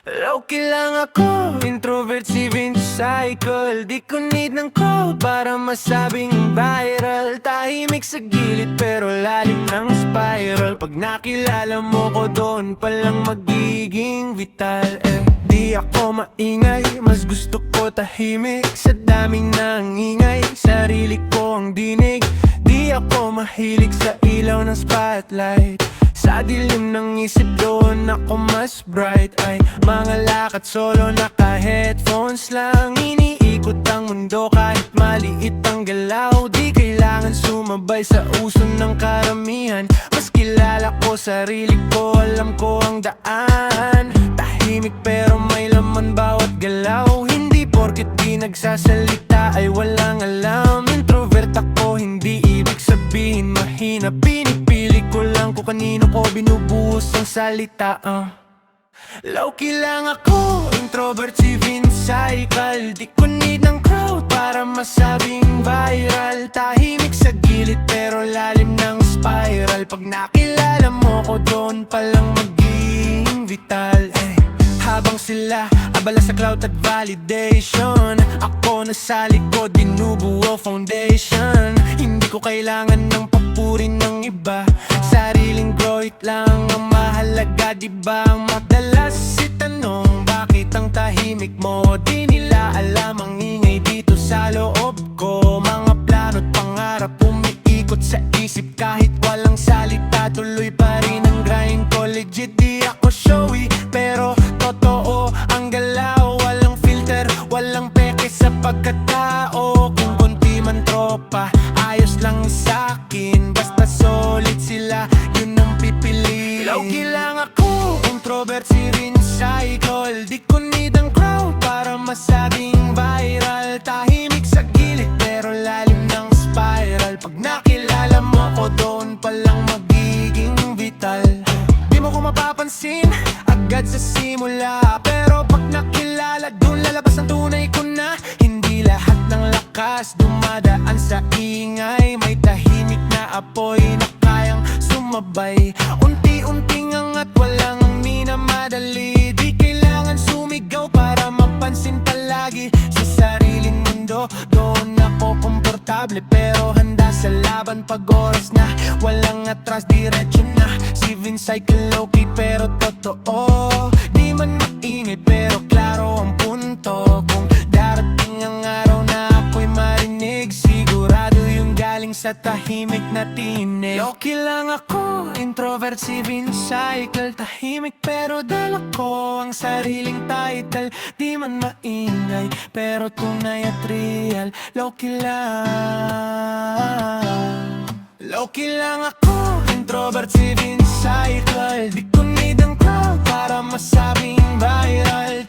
Low-key lang ako, introvert si Vince Cycle. Di ko need ng crowd para masabing viral. Tahimik sa gilid pero lalim ng spiral. Pag nakilala mo ko doon palang magiging vital. Di ako maingay, mas gusto ko tahimik. Sa daming nangingay, sarili ko ang dinig. Di ako mahilig sa ilaw ng spotlight. Sa dilim ng isip doon ako mas bright. Ay mga lakad solo, naka-headphones lang. Iniikot ang mundo kahit maliit ang galaw. Di kailangan sumabay sa uso ng karamihan. Mas kilala ko sarili ko, alam ko ang daan. Tahimik pero may laman bawat galaw. Hindi porket di nagsasalita ay walang alam. Introvert ako, hindi ibig sabihin mahina. Pinipili ko lang kung kanino ko binubuhos ang salita. Low-key lang ako, introvert si Vince Cycle. Di ko need ng crowd para masabing viral. Tahimik sa gilid pero lalim ng spiral. Pag nakilala mo ko doon palang magiging vital. Habang sila abala sa clout at validation, ako nasa likod binubuo foundation. Hindi ko kailangan ng papuri ng iba. Sariling growth lang ang mahalaga, diba? Madalas itanong bakit ang tahimik mo. Di nila alam ang ingay dito sa loob ko. Mga plano't pangarap umiikot sa isip. Kahit walang salita, tuloy pa rin ang grind ko. Legit di ako showy pero totoo ang galaw. Walang filter, walang peke sa pagkatao. Kung konti man tropa, ayos lang sa'kin. Basta solid sila, yun ang pipili. Low-key lang ako, introvert si Vince Cycle. Di ko need ang crowd para masabing viral. Tahimik sa gilid pero lalim ng spiral. Pag nakilala mo ko doon palang magiging vital. Di mo ko mapapansin agad sa simula, pero pag nakilala doon lalabas ang tunay ko na. Hindi lahat ng lakas dumadaan sa ingay. May tahimik na apoy na kayang sumabay. Unti-unting angat, walang minamadali. Di kailangan sumigaw para mapansin palagi. Sa sariling mundo, doon ako komportable. Pero handa sa laban pag oras na. Walang atras, diretso na. Si Vince Cycle, low-key pero totoo. Di man maingay pero klaro ang punto. Kung darating ang araw na ako'y marinig, sigurado yung galing sa tahimik na tinig. Low-key lang ako, introvert si Vince Cycle. Tahimik pero dala ko ang sariling title. Di man maingay pero tunay at real. Low-key lang. Low-key lang ako, introvert si Vince Cycle. Di ko need ang crowd para masabing viral.